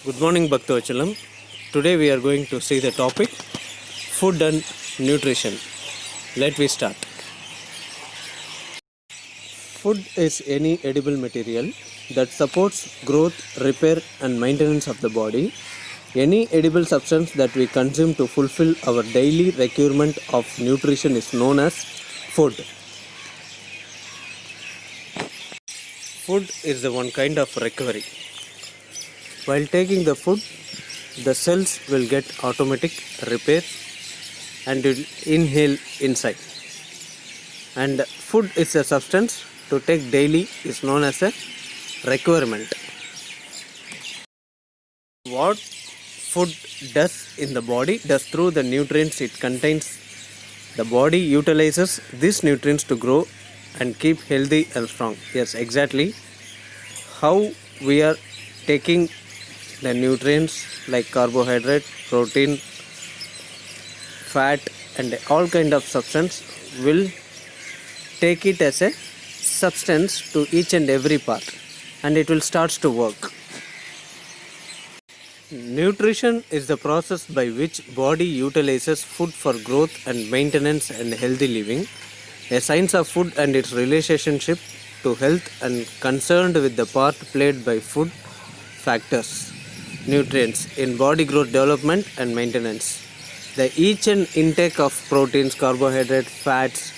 Good morning, Bhaktavachalam. Today we are going to see the topic food and nutrition. Let me start. Food is any edible material that supports growth, repair, and maintenance of the body. Any edible substance that we consume to fulfill our daily requirement of nutrition is known as food. Food is the one kind of recovery. While taking the food, the cells will get automatic repair and will inhale inside. And food is a substance to take daily is known as a requirement. What food does in the body does through the nutrients it contains. The body utilizes these nutrients to grow and keep healthy and strong. Yes, exactly. How we are taking the nutrients like carbohydrate, protein, fat and all kind of substance will take it as a substance to each and every part and it will start to work. Nutrition is the process by which body utilizes food for growth and maintenance and healthy living. A science of food and its relationship to health and concerned with the part played by food factors, nutrients in body growth development and maintenance. The each and intake of proteins, carbohydrate, fats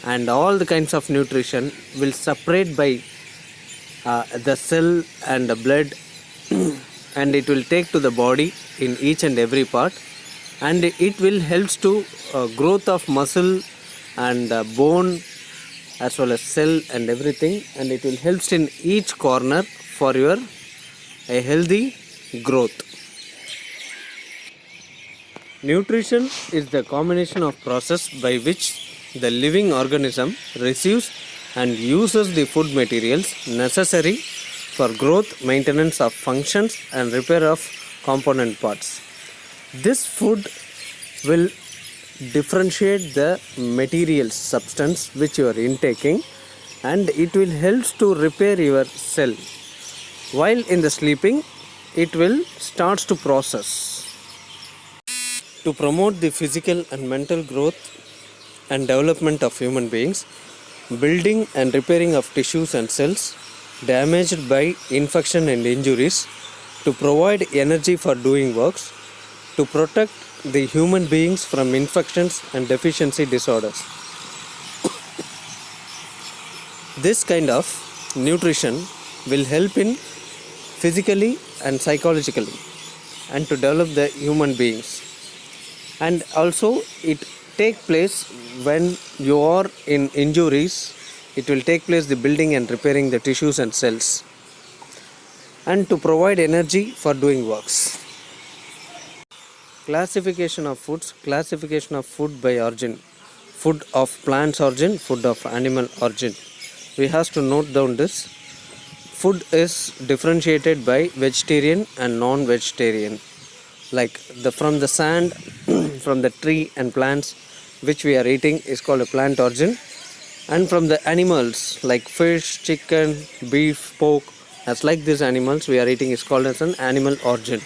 and all the kinds of nutrition will separate by the cell and the blood and it will take to the body in each and every part and it will helps to growth of muscle and bone as well as cell and everything and it will helps in each corner for your a healthy growth. Nutrition is the combination of process by which the living organism receives and uses the food materials necessary for growth, maintenance of functions and repair of component parts. This food will differentiate the materials substance which you are intaking and it will help to repair your cell. While in the sleeping, it will start to process. To promote the physical and mental growth and development of human beings, building and repairing of tissues and cells damaged by infection and injuries, to provide energy for doing works, to protect the human beings from infections and deficiency disorders. This kind of nutrition will help in physically and psychologically and to develop the human beings. And also it take place when you are in injuries, it will take place the building and repairing the tissues and cells and to provide energy for doing works. Classification of foods, classification of food by origin, food of plants origin, food of animal origin. We have to note down this. Food is differentiated by vegetarian and non-vegetarian. Like from the sand, from the tree and plants which we are eating is called a plant origin. And from the animals like fish, chicken, beef, pork, as like these animals we are eating is called as an animal origin.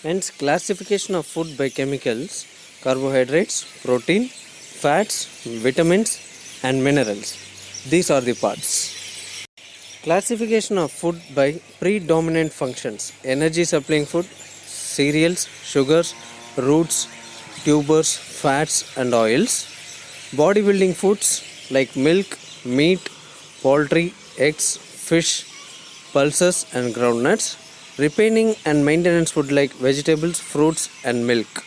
Hence classification of food by chemicals, carbohydrates, protein, fats, vitamins and minerals. These are the parts. Classification of food by predominant functions, energy supplying food, cereals, sugars, roots, tubers, fats and oils. Bodybuilding foods like milk, meat, poultry, eggs, fish, pulses and groundnuts. Repairing and maintenance food like vegetables, fruits and milk.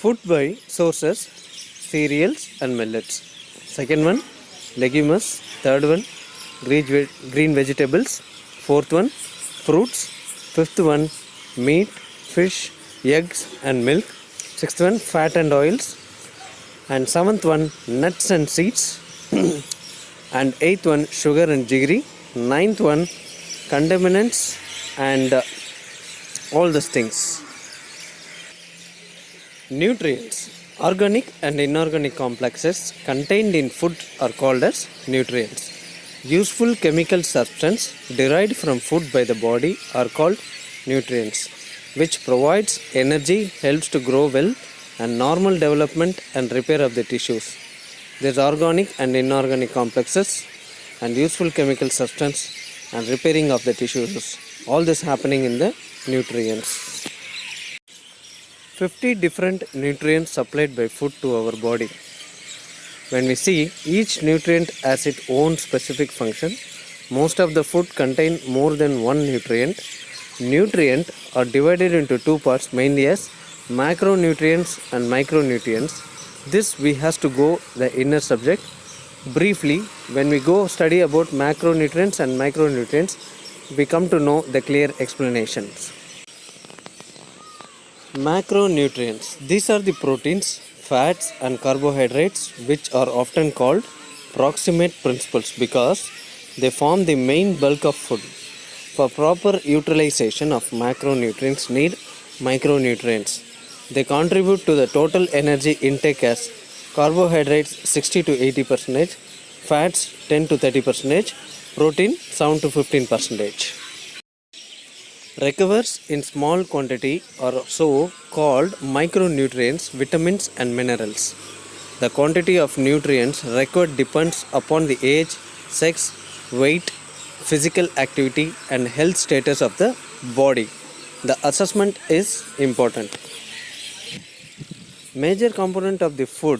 Food by sources, cereals and millets. Second one, legumes. Third one, green vegetables. Fourth one, fruits. Fifth one, meat, fish, eggs and milk. Sixth one, fat and oils. And seventh one, nuts and seeds. And eighth one, sugar and jaggery. Ninth one, contaminants and all these things. Nutrients. Organic and inorganic complexes contained in food are called as nutrients. Useful chemical substance derived from food by the body are called nutrients, which provides energy, helps to grow well, and normal development and repair of the tissues. There is organic and inorganic complexes and useful chemical substance and repairing of the tissues. All this happening in the nutrients. 50 different nutrients supplied by food to our body. When we see each nutrient has its own specific function, most of the food contain more than one nutrient. Nutrients are divided into two parts mainly as macronutrients and micronutrients. This we have to go the inner subject. Briefly, when we go study about macronutrients and micronutrients, we come to know the clear explanations. Macronutrients. These are the proteins, fats and carbohydrates which are often called proximate principles because they form the main bulk of food. For proper utilization of macronutrients need micronutrients. They contribute to the total energy intake as carbohydrates 60 to 80%, fats 10 to 30%, protein 7 to 15%. Recovers in small quantity are so called micronutrients, vitamins and minerals. The quantity of nutrients required depends upon the age, sex, weight, physical activity and health status of the body. The assessment is important. Major component of the food,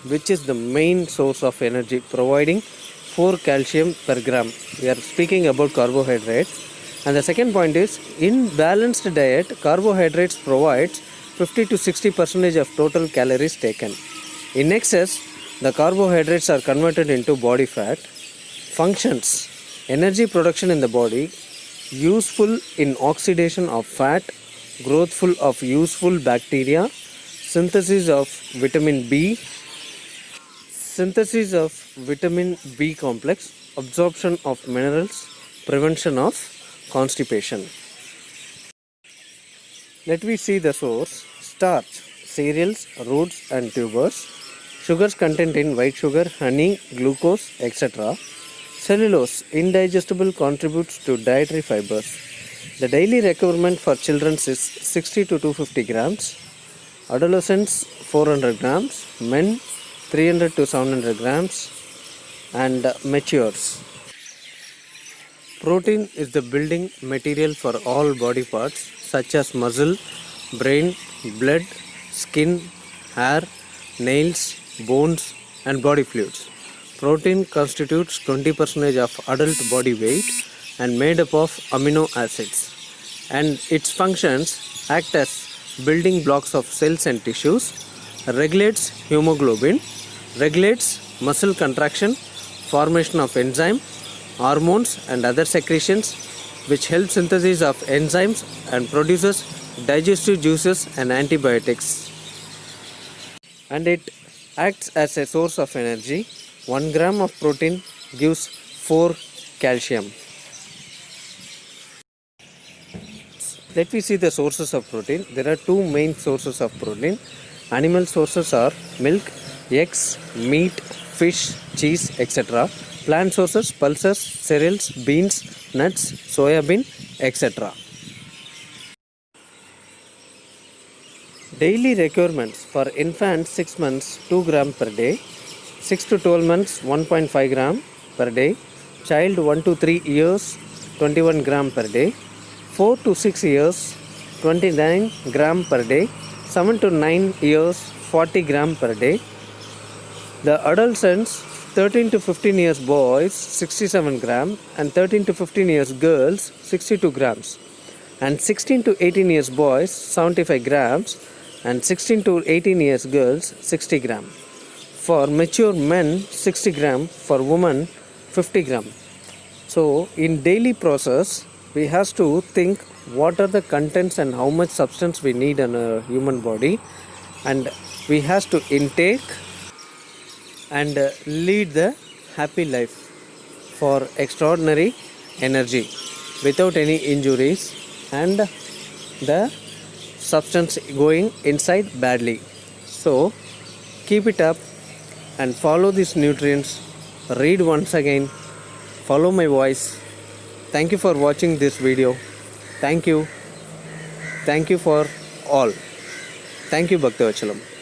which is the main source of energy, providing 4 calcium per gram. We are speaking about carbohydrates. And the second point is, in balanced diet, carbohydrates provides 50 to 60% of total calories taken. In excess, the carbohydrates are converted into body fat. Functions: energy production in the body, useful in oxidation of fat, growthful of useful bacteria, synthesis of vitamin B, synthesis of vitamin B complex, absorption of minerals, prevention of constipation. Let me see the source. Starch, cereals, roots and tubers. Sugars content in white sugar, honey, glucose, etc. Cellulose, indigestible, contributes to dietary fibers. The daily requirement for children is 60 to 250 grams. Adolescents 400 grams. Men 300 to 700 grams. And matures. Protein is the building material for all body parts such as muscle, brain, blood, skin, hair, nails, bones and body fluids. Protein constitutes 20% of adult body weight and made up of amino acids. And its functions act as building blocks of cells and tissues, regulates hemoglobin, regulates muscle contraction, formation of enzyme, hormones and other secretions, which help synthesis of enzymes and produces digestive juices and antibiotics. And it acts as a source of energy. 1 gram of protein gives 4 calcium. Let me see the sources of protein. There are two main sources of protein. Animal sources are milk, eggs, meat, fish, cheese, etc. Plant sources, pulses, cereals, beans, nuts, soya bean, etc. Daily requirements for infants 6 months 2 gram per day, 6 to 12 months 1.5 gram per day, child 1 to 3 years 21 gram per day, 4 to 6 years 29 gram per day, 7 to 9 years 40 gram per day. The adolescents 13 to 15 years boys 67 gram and 13 to 15 years girls 62 grams and 16 to 18 years boys 75 grams and 16 to 18 years girls 60 gram. For mature men 60 gram, for women 50 gram. So in daily process we have to think what are the contents and how much substance we need in a human body, and we have to intake and lead the happy life for extraordinary energy without any injuries and the substance going inside badly. So keep it up and follow these nutrients. Read once again follow my voice. Thank you for watching this video. Thank you for all. Thank you, Bhakti Vachalam.